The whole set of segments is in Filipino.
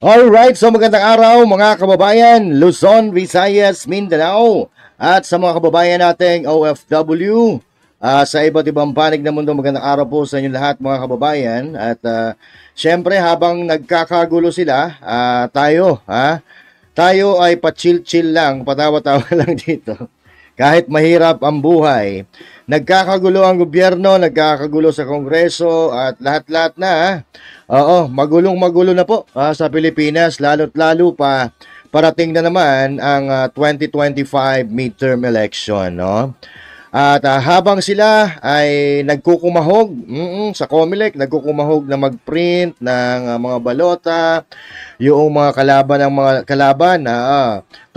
Alright, so magandang araw mga kababayan, Luzon, Visayas, Mindanao, at sa mga kababayan nating OFW, sa iba't ibang panig ng mundo, magandang araw po sa inyo lahat mga kababayan. At syempre habang nagkakagulo sila, tayo ay pa-chill-chill lang, patawa-tawa lang dito. Kahit mahirap ang buhay, nagkakagulo ang gobyerno, nagkakagulo sa Kongreso at lahat-lahat na. Oo, magulong-magulo na po sa Pilipinas, lalo't lalo pa parating na naman ang 2025 midterm election, no? At habang sila ay nagkukumahog sa COMELEC, nagkukumahog na mag-print ng mga balota, yung mga kalaban ng mga kalaban na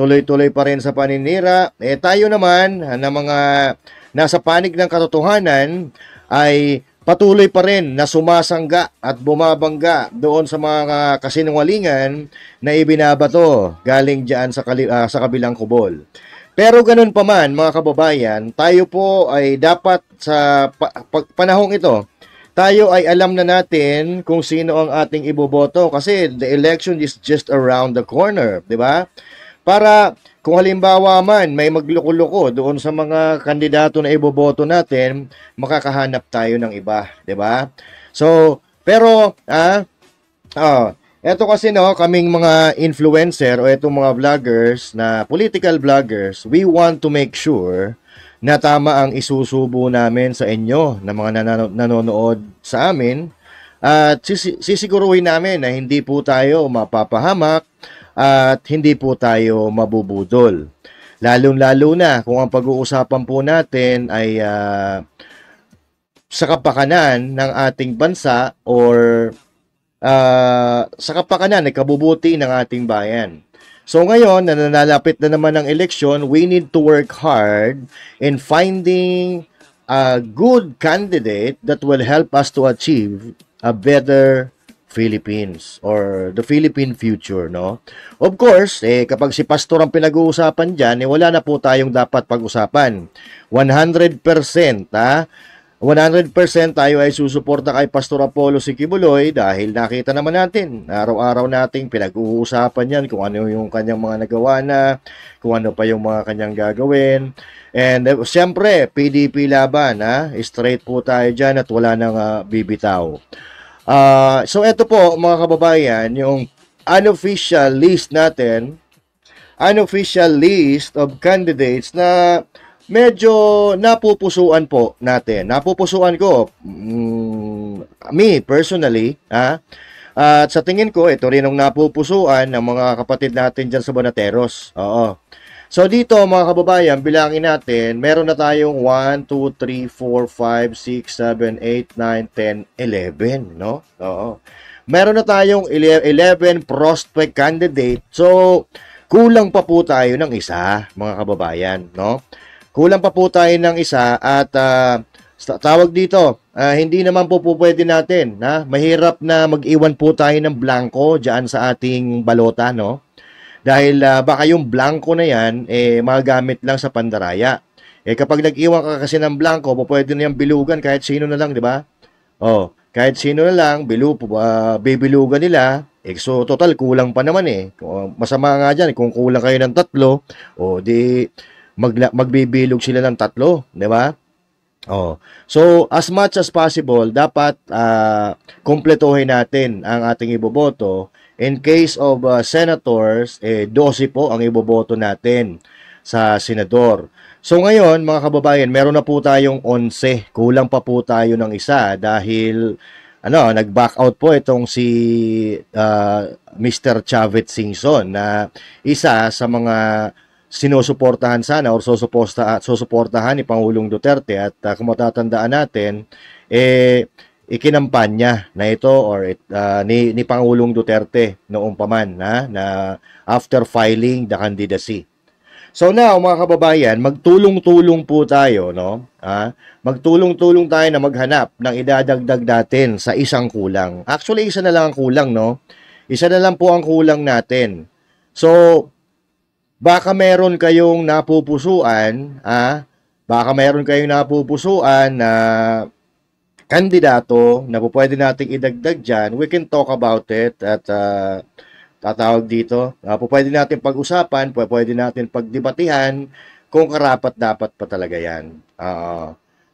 tuloy-tuloy pa rin sa paninira, tayo naman na mga nasa panig ng katotohanan ay patuloy pa rin na sumasangga at bumabangga doon sa mga kasinungalingan na ibinabato galing diyan sa kabilang kubol. Pero ganun pa man mga kababayan, tayo po ay dapat sa panahong ito, tayo ay alam na natin kung sino ang ating iboboto kasi the election is just around the corner, di ba? Para kung halimbawa man may magloko-loko doon sa mga kandidato na iboboto natin, makakahanap tayo ng iba, di ba? So, pero eto kasi no, kaming mga influencer o etong mga vloggers na political vloggers, we want to make sure na tama ang isusubo namin sa inyo na mga nanonood sa amin at sisiguruhin namin na hindi po tayo mapapahamak at hindi po tayo mabubudol. Lalong-lalo na kung ang pag-uusapan po natin ay sa kapakanan ng ating bansa or sa kapakanan, kabubuti ng ating bayan. So ngayon, na nanalapit na naman ang eleksyon, we need to work hard in finding a good candidate that will help us to achieve a better Philippines or the Philippine future, no? Of course, kapag si pastor ang pinag-uusapan dyan, wala na po tayong dapat pag-usapan. 100%, 100% tayo ay susuporta kay Pastor Apollo Sikibuloy dahil nakita naman natin, araw-araw nating pinag-uusapan yan kung ano yung kanyang mga nagawa na, kung ano pa yung mga kanyang gagawin. And siyempre, PDP laban, straight po tayo dyan at wala nang bibitaw. So eto po mga kababayan, yung unofficial list natin, unofficial list of candidates na medyo napupusuan po natin. Napupusuan ko, me personally, at sa tingin ko, ito rin ang napupusuan ng mga kapatid natin dyan sa Bonateros. Oo. So dito mga kababayan, bilangin natin, meron na tayong 1, 2, 3, 4, 5, 6, 7, 8, 9, 10, 11, no? Oo. Meron na tayong 11 prospect candidate. So, kulang pa po tayo ng isa, mga kababayan, no? Kulang pa po tayo ng isa at tawag dito, hindi naman po pwede natin. Mahirap na mag-iwan po tayo ng blanco dyan sa ating balota, no? Dahil baka yung blanco na yan, magagamit lang sa pandaraya. Kapag nag-iwan ka kasi ng blanco, pwede na yung bilugan kahit sino na lang, di ba? Oh, kahit sino na lang, bibilugan nila. So, total, kulang pa naman Masama nga dyan, kung kulang kayo ng 3, di magbibilog sila ng 3, di ba? Oh. So, as much as possible, dapat kumpletuhin natin ang ating iboboto. In case of senators, 12 po ang iboboto natin sa senador. So ngayon, mga kababayan, meron na po tayong 11. Kulang pa po tayo ng isa dahil nag-back out po itong si Mr. Chavez Singson na isa sa mga sinusuportahan sana or susuportahan ni Pangulong Duterte at kung matatandaan natin, ikinampanya na ito or ni Pangulong Duterte noong paman na after filing the candidacy. So now, mga kababayan, magtulong-tulong po tayo, no? Magtulong-tulong tayo na maghanap ng idadagdag natin sa isang kulang. Actually, isa na lang ang kulang, no? Isa na lang po ang kulang natin. So, baka meron kayong napupusuan, baka meron kayong napupusuan na kandidato na pwede nating idagdag dyan. We can talk about it at tatawag dito, pwede natin pag-usapan, pwede natin pagdebatehan kung karapat-dapat pa talaga yan.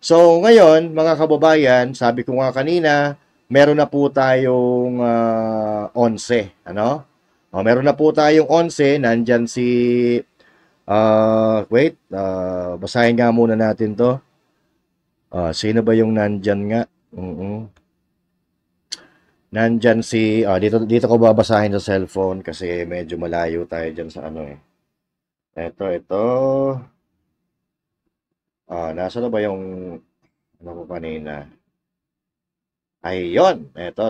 So, ngayon, mga kababayan, sabi ko nga kanina, meron na po tayong 11. Ano? Meron na po tayong 11. Nandyan si... wait, basahin nga muna natin to. Sino ba yung nandyan nga? Nandyan si... dito ko babasahin sa cellphone kasi medyo malayo tayo dyan sa ano eh. Ito. Nasa na ba yung... Ano ko kanina? Ayun. Ito.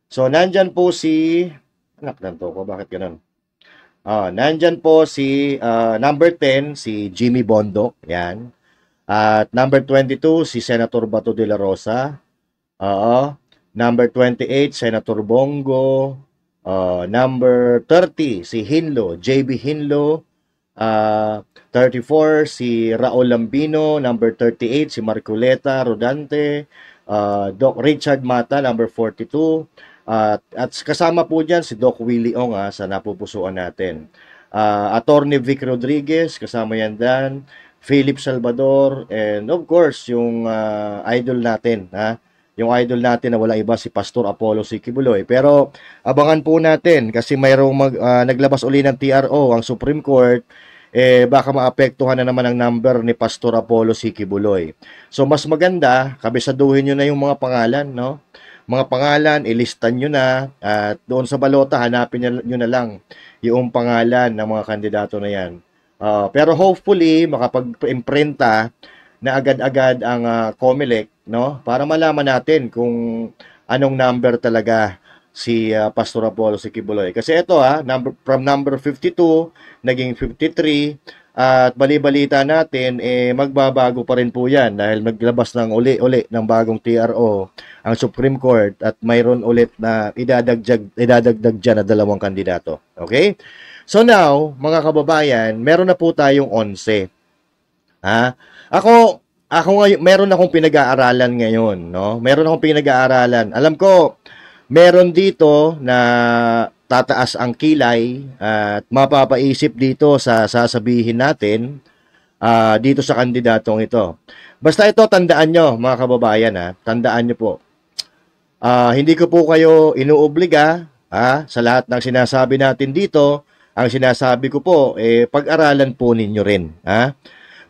So, nandyan po si... Anak ng to ko, bakit ganun? Nandyan po si number 10, si Jimmy Bondoc. Yan. At number 22, si Senator Bato de la Rosa. Number 28, Senator Bongo. Number 30, si Hinlo, JB Hinlo. 34, si Raul Lambino. Number 38, si Marcoleta Rodante. Doc Richard Mata, number 42. At kasama po dyan si Doc Willie Ong sa napupusuan natin. Attorney Vic Rodriguez, kasama yan dyan. Philip Salvador, and of course, yung idol natin, yung idol natin na wala iba si Pastor Apollo Sikibuloy. Pero abangan po natin kasi mayroong naglabas uli ng TRO ang Supreme Court, baka maapektuhan na naman ang number ni Pastor Apollo Sikibuloy. So mas maganda, kabisaduhin nyo na yung mga pangalan, no? Mga pangalan, ilistan nyo na, at doon sa balota, hanapin nyo na lang yung pangalan ng mga kandidato na yan. Pero hopefully, makapag-imprenta na agad-agad ang COMELEC, no? Para malaman natin kung anong number talaga si Pastor Apollo Sikibuloy. Kasi ito from number 52, naging 53, at bali-balita natin, magbabago pa rin po yan dahil naglabas ng uli ng bagong TRO ang Supreme Court at mayroon ulit na idadagdag dyan na 2 kandidato. Okay? So now, mga kababayan, meron na po tayong 11. Ako ngayon, meron akong pinag-aaralan ngayon, no? Meron akong pinag-aaralan. Alam ko, meron dito na tataas ang kilay at mapapaisip dito sa sasabihin natin dito sa kandidatong ito. Basta ito, tandaan nyo, mga kababayan, tandaan nyo po. Hindi ko po kayo inuobliga sa lahat ng sinasabi natin dito. Ang sinasabi ko po, pag-aralan po ninyo rin.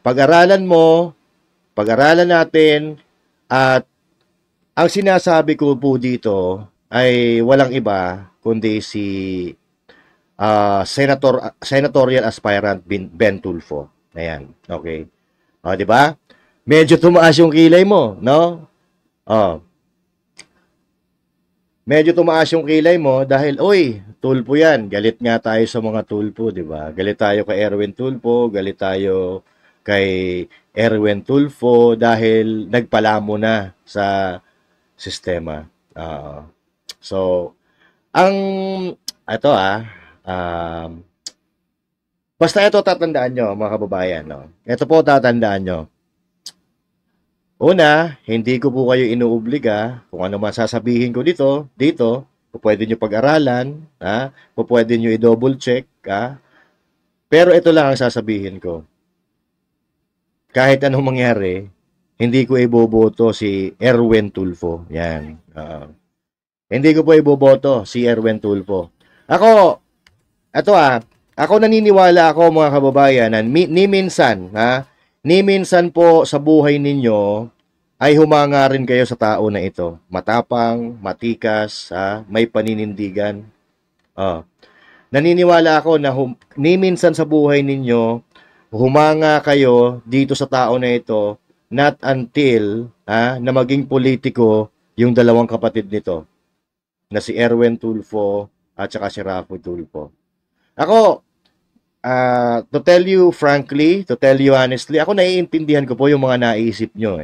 Pag-aralan mo, pag-aralan natin, at ang sinasabi ko po dito ay walang iba kundi si senatorial aspirant Ben Tulfo. Ayan, okay. Di ba? Medyo tumaas yung kilay mo, no? Medyo tumaas yung kilay mo dahil, Tulfo yan. Galit nga tayo sa mga Tulfo, di ba? Galit tayo kay Erwin Tulfo, galit tayo kay Erwin Tulfo dahil nagpalamo na sa sistema. So, basta ito tatandaan nyo, mga kababayan, no? Ito po tatandaan nyo. Una, hindi ko po kayo inuobliga kung ano man sasabihin ko dito, pwede nyo pag-aralan, pwede nyo i-double check, pero ito lang ang sasabihin ko. Kahit anong mangyari, hindi ko iboboto si Erwin Tulfo. Yan. Hindi ko po iboboto si Erwin Tulfo. Ako naniniwala ako, mga kababayan, na ni minsan po sa buhay ninyo ay humanga rin kayo sa tao na ito. Matapang, matikas, may paninindigan. Naniniwala ako na ni minsan sa buhay ninyo, humanga kayo dito sa tao na ito, not until na maging politiko yung 2 kapatid nito, na si Erwin Tulfo at saka si Raffo Tulfo. Ako, to tell you frankly, to tell you honestly, ako naiintindihan ko po yung mga naiisip nyo.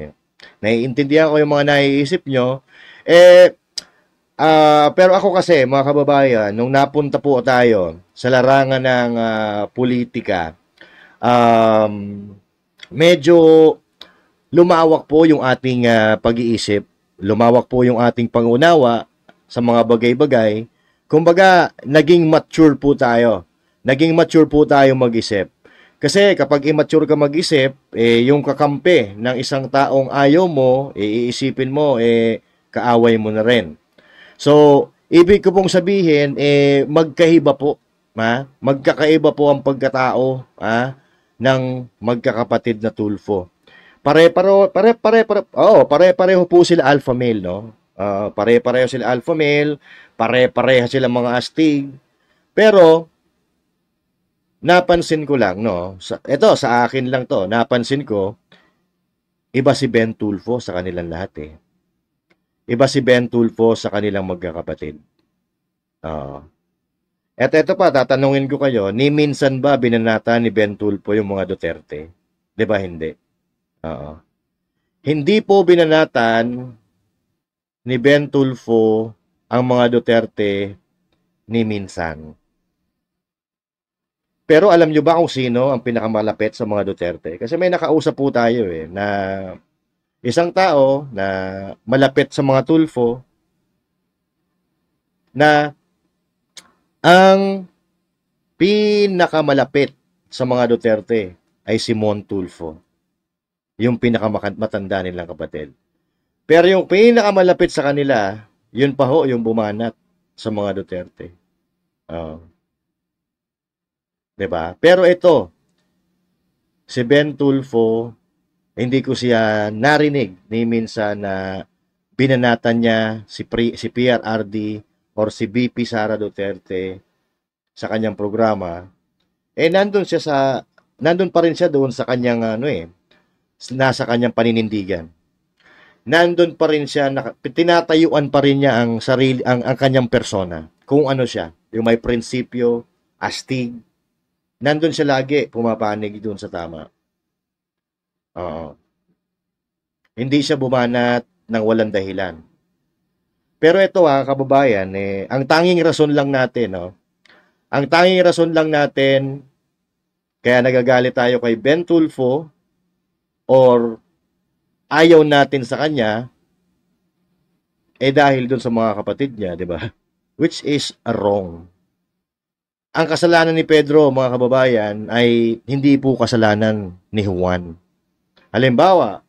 Naiintindihan ko yung mga naiisip nyo. Pero ako kasi, mga kababayan, nung napunta po tayo sa larangan ng politika, medyo lumawak po yung ating pag-iisip, lumawak po yung ating pangunawa sa mga bagay-bagay, kumbaga, naging mature po tayo. Naging mature po tayo mag-isip. Kasi kapag immature ka mag-isip, yung kakampi ng isang taong ayaw mo, iisipin mo, kaaway mo na rin. So, ibig ko pong sabihin, magkahiba po. Magkakaiba po ang pagkatao ng magkakapatid na Tulfo. Pare-pareho po sila alpha male, no? Pare-pareho sila alpha male, pare-pareho sila mga astig. Pero napansin ko lang, no? Sa akin lang to, napansin ko iba si Ben Tulfo sa kanilang lahat eh. Iba si Ben Tulfo sa kanilang magkakapatid. At ito pa, tatanungin ko kayo, ni minsan ba binanata ni Ben Tulfo yung mga Duterte? 'Di ba hindi? Oo. Hindi po binanatan ni Ben Tulfo ang mga Duterte ni minsan. Pero alam nyo ba kung sino ang pinakamalapit sa mga Duterte? Kasi may nakausap po tayo na isang tao na malapit sa mga Tulfo na ang pinakamalapit sa mga Duterte ay si Mon Tulfo. Yung pinakamatanda nilang kapatid. Pero yung pinakamalapit sa kanila, yun pa ho yung bumanat sa mga Duterte. Diba? Pero ito, si Ben Tulfo, hindi ko siya narinig ni minsan na binanatan niya si PRRD or si BP Sara Duterte sa kanyang programa. Nandun pa rin siya doon sa kanyang nasa kanyang paninindigan. Nandun pa rin siya, tinatayuan pa rin niya ang kanyang persona. Kung ano siya, yung may prinsipyo, astig, nandun siya lagi, pumapanig doon sa tama. Hindi siya bumanat ng walang dahilan. Pero ito kababayan, ang tanging rason lang natin, ang tanging rason lang natin, kaya nagagalit tayo kay Ben Tulfo, or ayaw natin sa kanya, dahil dun sa mga kapatid niya, di ba? Which is wrong. Ang kasalanan ni Pedro, mga kababayan, ay hindi po kasalanan ni Juan. Halimbawa,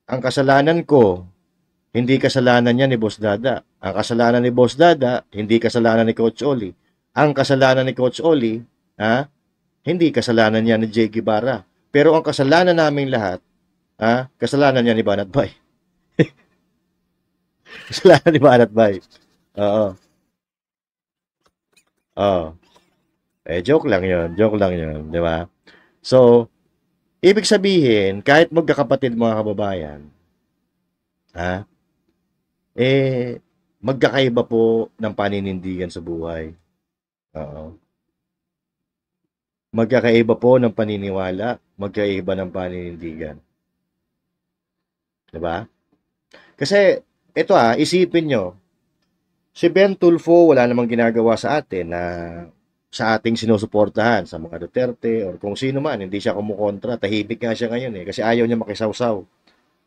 ang kasalanan ko, hindi kasalanan niya ni Boss Dada. Ang kasalanan ni Boss Dada, hindi kasalanan ni Coach Oli. Ang kasalanan ni Coach Oli, hindi kasalanan niya ni Jay Guevara. Pero ang kasalanan naming lahat, kasalanan niya ni Banat Bay. Kasalanan ni Banat Bay. Oo. Joke lang yun. Joke lang yun. Di ba? So, ibig sabihin, kahit magkakapatid mga kababayan, magkakaiba po ng paninindigan sa buhay. Oo. Magkakaiba po ng paniniwala, magkaiba ng paninindigan. Diba? Kasi, ito isipin nyo, si Ben Tulfo wala namang ginagawa sa atin na sa ating sinusuportahan sa mga Duterte or kung sino man, hindi siya kumukontra, tahimik nga siya ngayon kasi ayaw niya makisawsaw.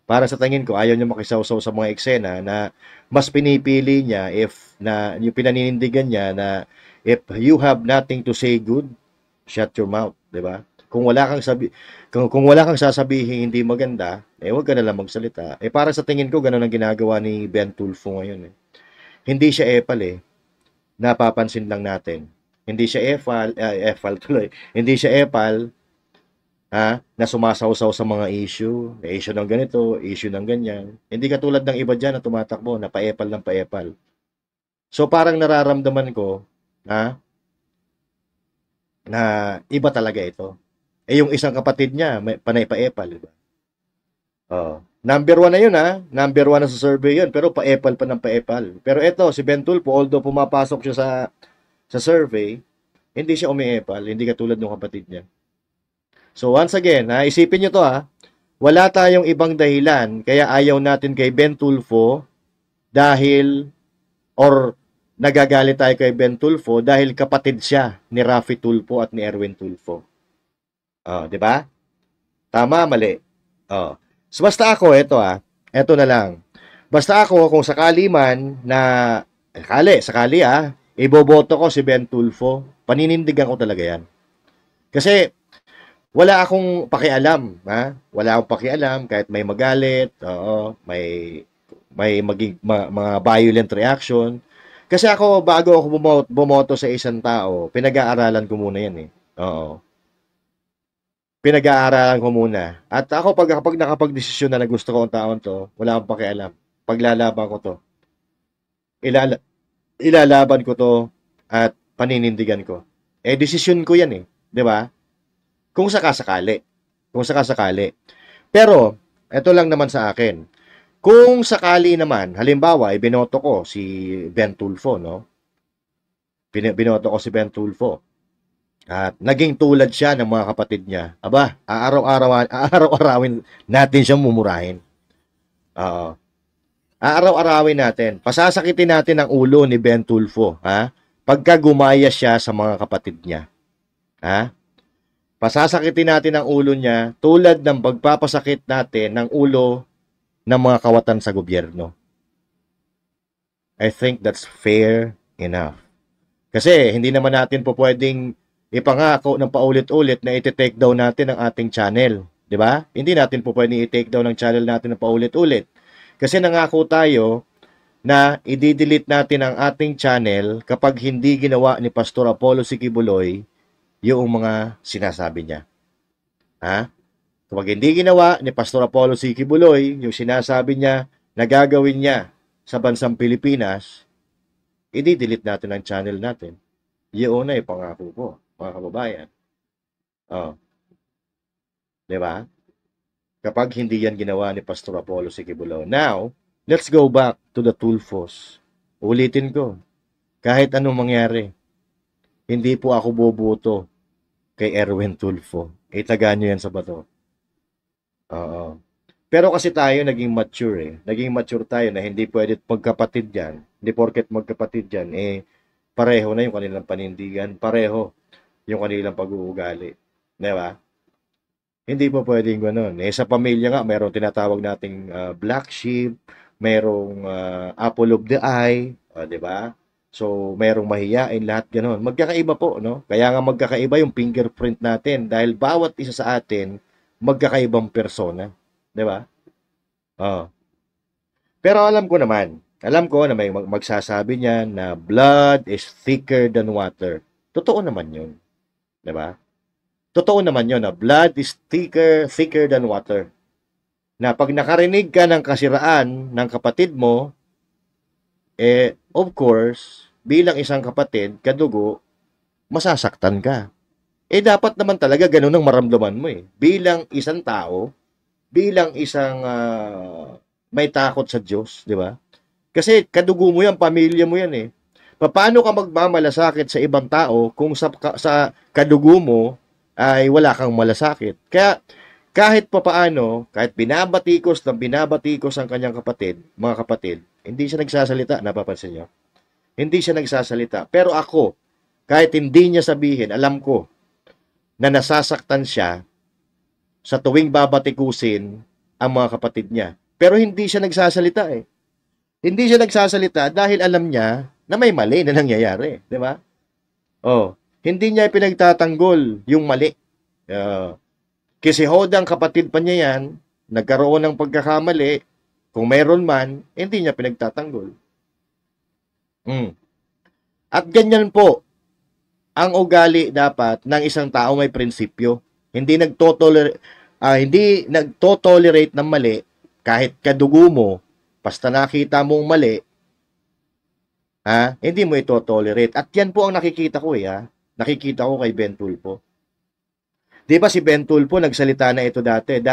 Para sa tingin ko, ayaw niya makisawsaw sa mga eksena na mas pinipili niya yung pinaninindigan niya na if you have nothing to say good, shut your mouth, 'di ba? Kung wala kang sasabihin hindi maganda, huwag ka na lang magsalita. Para sa tingin ko ganun ang ginagawa ni Ben Tulfo ngayon. Hindi siya epal napapansin lang natin. Hindi siya epal tuloy. Hindi siya epal na sumasawsaw sa mga issue ng ganito, issue ng ganyan. Hindi katulad ng iba diyan na tumatakbo na paepal ng paepal. So parang nararamdaman ko na iba talaga ito. Yung isang kapatid niya, panay pa-epal, diba? Number 1 na yun, Number 1 na sa survey yun, pero pa-epal pa ng pa-epal. Pero ito, si Ben Tulfo, although pumapasok siya sa survey, hindi siya umi-epal, hindi katulad ng kapatid niya. So once again, isipin nyo to, wala tayong ibang dahilan, kaya ayaw natin kay Ben Tulfo dahil, or nagagalit tayo kay Ben Tulfo dahil kapatid siya ni Raffy Tulfo at ni Erwin Tulfo. Di ba? Tama, mali. So basta ako, ito na lang. Basta ako, kung sakali man na, sakali iboboto ko si Ben Tulfo, paninindigan ko talaga yan. Kasi wala akong pakialam, ha? Wala akong pakialam kahit may magalit, oo, may maging mga violent reaction. Kasi ako bago ako bumoto sa isang tao, pinag-aaralan ko muna 'yan eh. Oo. Pinag-aaralan ko muna. At ako kapag nakapagdesisyon na gusto ko ang taon to, wala akong pakialam. Paglalaban ko to. Ilala, ilalaban ko to at paninindigan ko. Eh desisyon ko 'yan eh, 'di ba? Kung sakasakali. Kung sakasakali. Pero ito lang naman sa akin. Kung sakali naman, halimbawa, binoto ko si Ben Tulfo, no? Binoto ko si Ben Tulfo. At naging tulad siya ng mga kapatid niya. Aba, aaraw-arawin natin siyang mumurahin. Oo. Aaraw-arawin natin. Pasasakitin natin ang ulo ni Ben Tulfo, ha? Pagka gumaya siya sa mga kapatid niya. Ha? Pasasakitin natin ang ulo niya tulad ng pagpapasakit natin ng ulo ng mga kawatan sa gobyerno. I think that's fair enough. Kasi hindi naman natin po pwedeng ipangako ng paulit-ulit na iti-take down natin ang ating channel. Di ba? Hindi natin po pwedeng i-take down ang channel natin ng paulit-ulit. Kasi nangako tayo na i-delete natin ang ating channel kapag hindi ginawa ni Pastor Apollo Sikibuloy yung mga sinasabi niya. Ha? Kapag hindi ginawa ni Pastor Apollo Sikibuloy yung sinasabi niya na gagawin niya sa bansang Pilipinas, i-delete natin ang channel natin. Yun na pangako ko, mga kababayan. Oh. 'Di ba? Kapag hindi yan ginawa ni Pastor Apollo Sikibuloy. Now, let's go back to the Tulfos. Ulitin ko, kahit anong mangyari, hindi po ako boboto kay Erwin Tulfo. Itagaan nyo yan sa bato. Oo. Pero kasi tayo naging mature eh. Naging mature tayo na hindi pwede magkapatid yan. Hindi porket magkapatid yan, eh, pareho na yung kanilang panindigan. Pareho yung kanilang pag-uugali. Di ba? Hindi po pwedeng gano'n. Eh, sa pamilya nga, mayroong tinatawag nating black sheep, mayroong apple of the eye, di ba? So, mayroong mahiyain, lahat gano'n. Magkakaiba po, no? Kaya nga magkakaiba yung fingerprint natin dahil bawat isa sa atin, magkakaibang persona. Di ba? Oh. Pero alam ko na may magsasabi niyan na blood is thicker than water. Totoo naman yun. Di ba? Totoo naman yun na blood is thicker than water. Na pag nakarinig ka ng kasiraan ng kapatid mo, eh, of course, bilang isang kapatid, kadugo, masasaktan ka. Eh, dapat naman talaga ganun ang maramdaman mo eh. Bilang isang tao, bilang isang may takot sa Diyos, di ba? Kasi kadugo mo yan, pamilya mo yan eh. Paano ka magmamalasakit sa ibang tao kung sa kadugo mo ay wala kang malasakit? Kaya kahit papaano, kahit binabatikos ang kanyang kapatid, mga kapatid, hindi siya nagsasalita, napapansin niyo? Hindi siya nagsasalita. Pero ako, kahit hindi niya sabihin, alam ko na nasasaktan siya sa tuwing babatikusin ang mga kapatid niya. Pero hindi siya nagsasalita eh. Hindi siya nagsasalita dahil alam niya na may mali na nangyayari. Di ba? Oh, hindi niya pinagtatanggol yung mali. Kasi hodang kapatid pa niya yan, nagkaroon ng pagkakamali, kung meron man, hindi niya pinagtatanggol. At ganyan po, ang ugali dapat ng isang tao may prinsipyo. Hindi nagtotolerate ng mali kahit kadugo mo, basta nakita mong mali, hindi mo ito-tolerate. At yan po ang nakikita ko nakikita ko kay Ben Tulfo. Di ba si Ben Tulfo nagsalita na ito dati,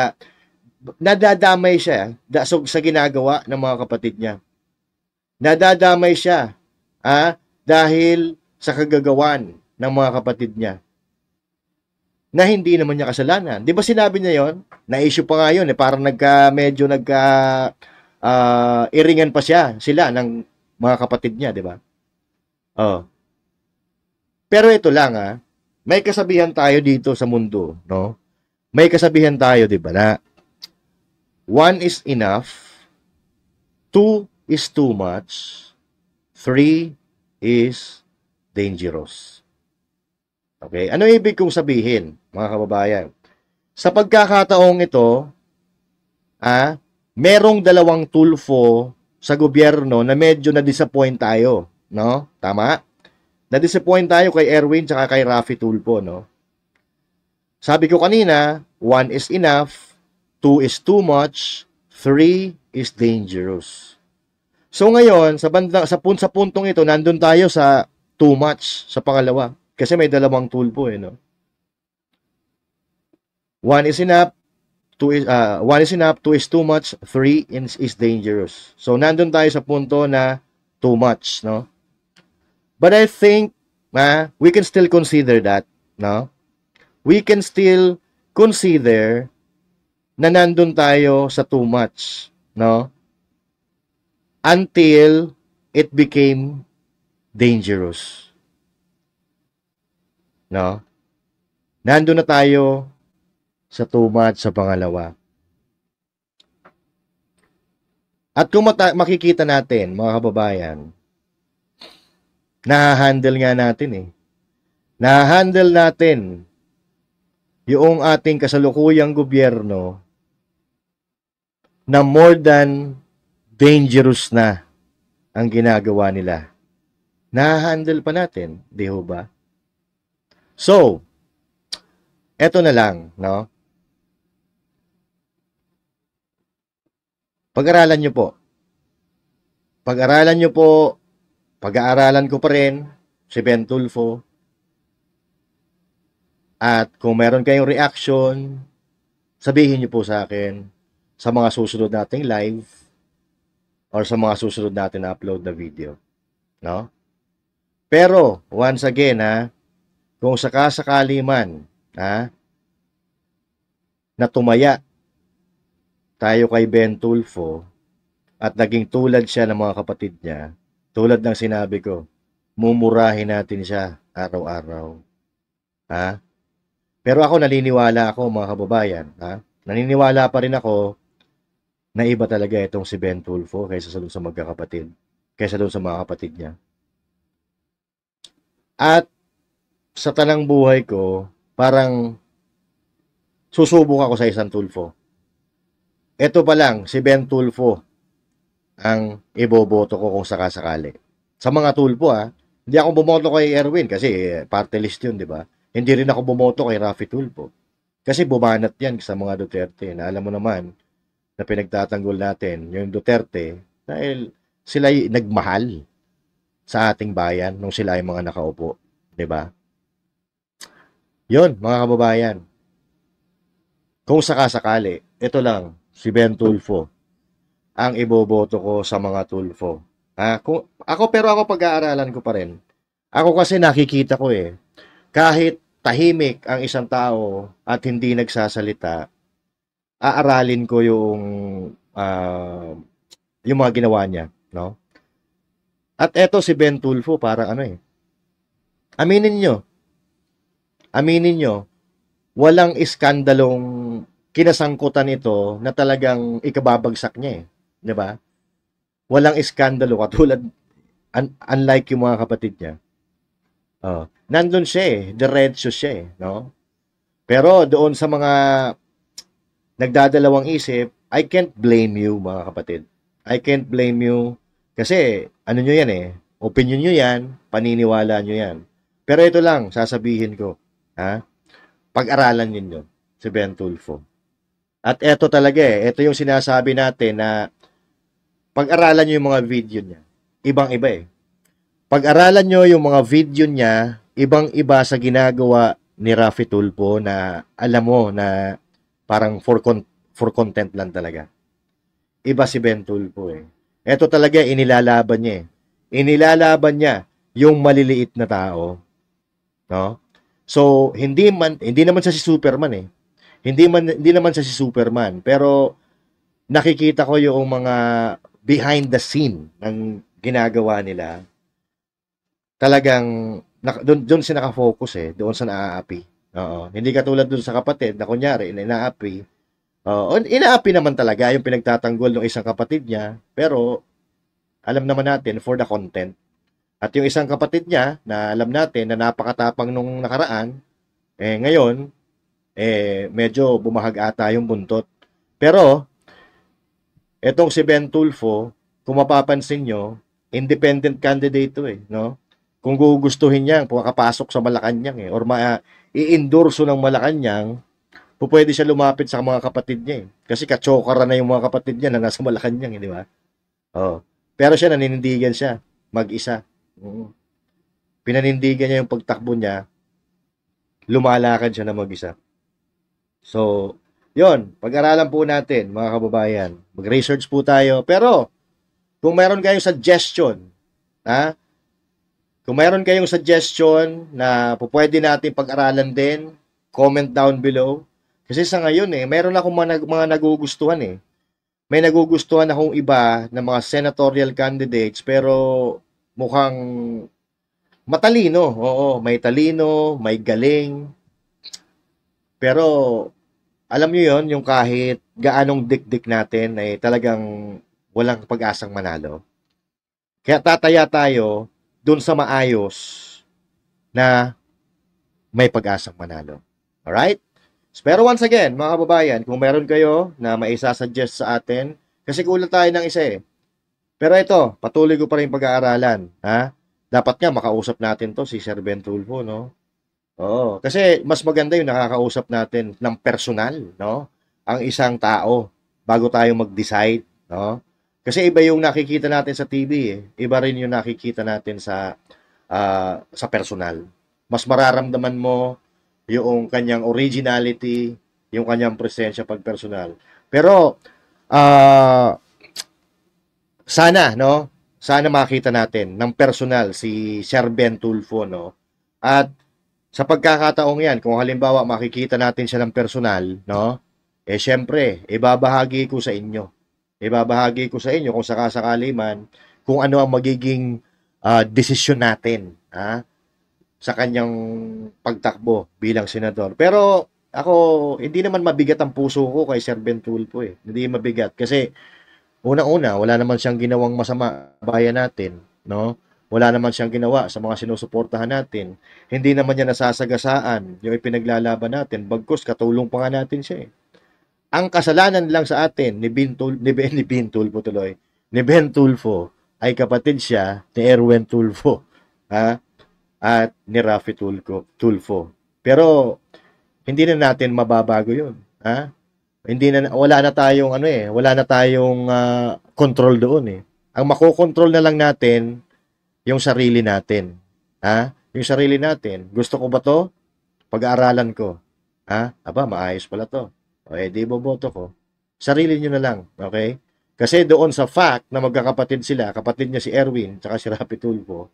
nadadamay siya sa ginagawa ng mga kapatid niya. Nadadamay siya dahil sa kagagawan ng mga kapatid niya na hindi naman niya kasalanan. Di ba sinabi niya yon? Na-issue pa nga yun. Parang medyo iringan pa sila ng mga kapatid niya, di ba? Oh. Pero ito lang may kasabihan tayo dito sa mundo, no? May kasabihan tayo, di ba, na 1 is enough, 2 is too much, 3 is dangerous. Okay? Ano ibig kong sabihin, mga kababayan? Sa pagkakataong ito, merong dalawang tulfo sa gobyerno na medyo na-disappoint tayo, no? Tama? Na-disappoint tayo kay Erwin tsaka kay Raffy Tulfo, no? Sabi ko kanina, 1 is enough, 2 is too much, 3 is dangerous. So ngayon, sa puntong ito, nandun tayo sa too much, sa pangalawa. Kasi may dalawang tulpo, no? 1 is enough, 1 is enough, 2 is too much, 3 is dangerous. So nandun tayo sa punto na too much, no? But I think we can still consider that, no? We can still consider na nandun tayo sa too much, no? Until it became dangerous. No? Nandun na tayo sa too much sa pangalawa. At kung makikita natin, mga kababayan, nahahandle nga natin Nahahandle natin yung ating kasalukuyang gobyerno na more than dangerous na ang ginagawa nila. Nahahandle pa natin, di ho ba? So, eto na lang, no? Pag-aralan nyo po. Pag-aralan nyo po, pag-aaralan ko pa rin si Ben Tulfo. At kung meron kayong reaction, sabihin nyo po sa akin sa mga susunod nating live or sa mga susunod natin na upload na video. No? Pero, once again, kung sakasakali man, na tumaya tayo kay Ben Tulfo at naging tulad siya ng mga kapatid niya, tulad ng sinabi ko, mumurahin natin siya araw-araw. Pero ako naniniwala ako, mga kababayan, naniniwala pa rin ako na iba talaga itong si Ben Tulfo kaysa doon sa magkakapatid, kaysa doon sa mga kapatid niya. At sa tanang buhay ko, parang susubok ako sa isang Tulfo. Ito pa lang, si Ben Tulfo ang iboboto ko kung sakasakali. Sa mga Tulfo, hindi ako bumoto kay Erwin kasi party list yun, di ba? Hindi rin ako bumoto kay Raffy Tulfo. Kasi bumanat yan sa mga Duterte na alam mo naman na pinagtatanggol natin yung Duterte dahil sila nagmahal sa ating bayan nung sila ay mga nakaupo. Diba? Yun, mga kababayan. Kung sakasakali, ito lang, si Ben Tulfo ang iboboto ko sa mga Tulfo. Pero ako pag-aaralan ko pa rin. Ako kasi nakikita ko kahit tahimik ang isang tao at hindi nagsasalita, aaralin ko yung mga ginawa niya, no? At eto si Ben Tulfo, parang aminin nyo, walang iskandalong kinasangkutan ito na talagang ikababagsak niya di ba? Walang iskandalo katulad unlike yung mga kapatid niya. Nandun siya diretso siya no? Pero doon sa mga nagdadalawang isip, I can't blame you, mga kapatid. I can't blame you kasi ano nyo yan opinion nyo yan, paniniwala nyo yan. Pero ito lang, sasabihin ko, pag-aralan ninyo si Ben Tulfo. At ito talaga ito yung sinasabi natin na pag-aralan nyo yung mga video niya. Ibang-iba Pag-aralan nyo yung mga video niya, ibang-iba sa ginagawa ni Raffy Tulfo na alam mo na parang for content lang talaga. Iba si Ben Tulfo Ito talaga inilalaban niya Inilalaban niya yung maliliit na tao. No? So, hindi naman siya si Superman Hindi naman siya si Superman, pero nakikita ko yung mga behind the scene ng ginagawa nila. Talagang doon siya naka-focus doon sa naaapi. Hindi katulad doon sa kapatid na kunyari inaapi. Inaapi naman talaga yung pinagtatanggol ng isang kapatid niya, pero alam naman natin for the content. At yung isang kapatid niya na alam natin na napakatapang nung nakaraan, ngayon, medyo bumahag ata yung buntot. Pero, etong si Ben Tulfo, kung mapapansin nyo, independent candidate to no? Kung gugustuhin niya, pumapasok sa Malacanang or i-endorso ng Malacanang, pwede siya lumapit sa mga kapatid niya Kasi katsokara na yung mga kapatid niya na nasa Malacanang, di ba? Oh. Pero siya, naninindigan siya, mag-isa. Pinanindigan niya yung pagtakbo niya, lumalakad siya na mag-isa. So, yon, pag-aralan po natin, mga kababayan. Mag-research po tayo. Pero, kung meron kayong suggestion, ha? Kung meron kayong suggestion na pwede natin pag-aralan din, comment down below. Kasi sa ngayon meron akong mga nagugustuhan May nagugustuhan akong iba na mga senatorial candidates pero mukhang matalino. Oo, may talino, may galing. Pero alam niyo yon, yung kahit gaanong dikdik natin ay talagang walang pag-asang manalo. Kaya tataya tayo dun sa maayos na may pag-asang manalo. Alright? Pero once again, mga kababayan, kung meron kayo na maisasuggest sa atin, kasi kulang tayo ng isa Pero ito, patuloy ko pa rin pag-aaralan. Ha? Dapat nga makausap natin to si Sir Ben Tulfo, no? Oo, kasi mas maganda yung nakakausap natin ng personal, no? Ang isang tao bago tayo mag-decide, no? Kasi iba yung nakikita natin sa TV Iba rin yung nakikita natin sa personal. Mas mararamdaman mo yung kanyang originality, yung kanyang presensya pag personal. Pero sana, no? Sana makita natin ng personal si Sir Ben Tulfo, no? At sa pagkakataong yan, kung halimbawa makikita natin siya ng personal, no? Syempre, ibabahagi ko sa inyo. Ibabahagi ko sa inyo kung sakasakali man kung ano ang magiging desisyon natin, sa kanyang pagtakbo bilang senador. Pero ako, hindi naman mabigat ang puso ko kay Sir Ben Tulfo Hindi mabigat kasi unang-una, wala naman siyang ginawang masama sa bayan natin, no? Wala naman siyang ginawa sa mga sinusuportahan natin. Hindi naman niya nasasagasaan yung ipinaglalaban natin, bagkus katulong pa nga natin siya Ang kasalanan lang sa atin ni Ben Tulfo tuloy, ni Ben Tulfo ay kapatid siya ni Erwin Tulfo, ha? At ni Rafi Tulfo. Pero hindi na natin mababago 'yun, ha? Hindi na wala na tayong wala na tayong control doon Ang makokontrol na lang natin yung sarili natin. Ha? Yung sarili natin. Gusto ko ba 'to? Pag-aaralan ko. Ha? Aba, maayos pala 'to. O di boboto ko. Sarili niyo na lang, okay? Kasi doon sa fact na magkakapatid sila, kapatid niya si Erwin tsaka si Rapi Tulfo,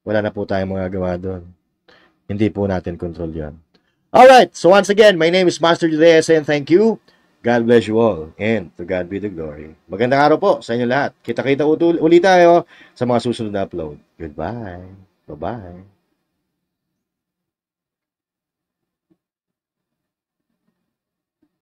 wala na po tayong magagawa doon. Hindi po natin control 'yan. Alright, so once again, my name is Master Judeas and thank you. God bless you all and to God be the glory. Magandang araw po sa inyo lahat. Kita-kita ulit tayo sa mga susunod na upload. Goodbye. Bye-bye.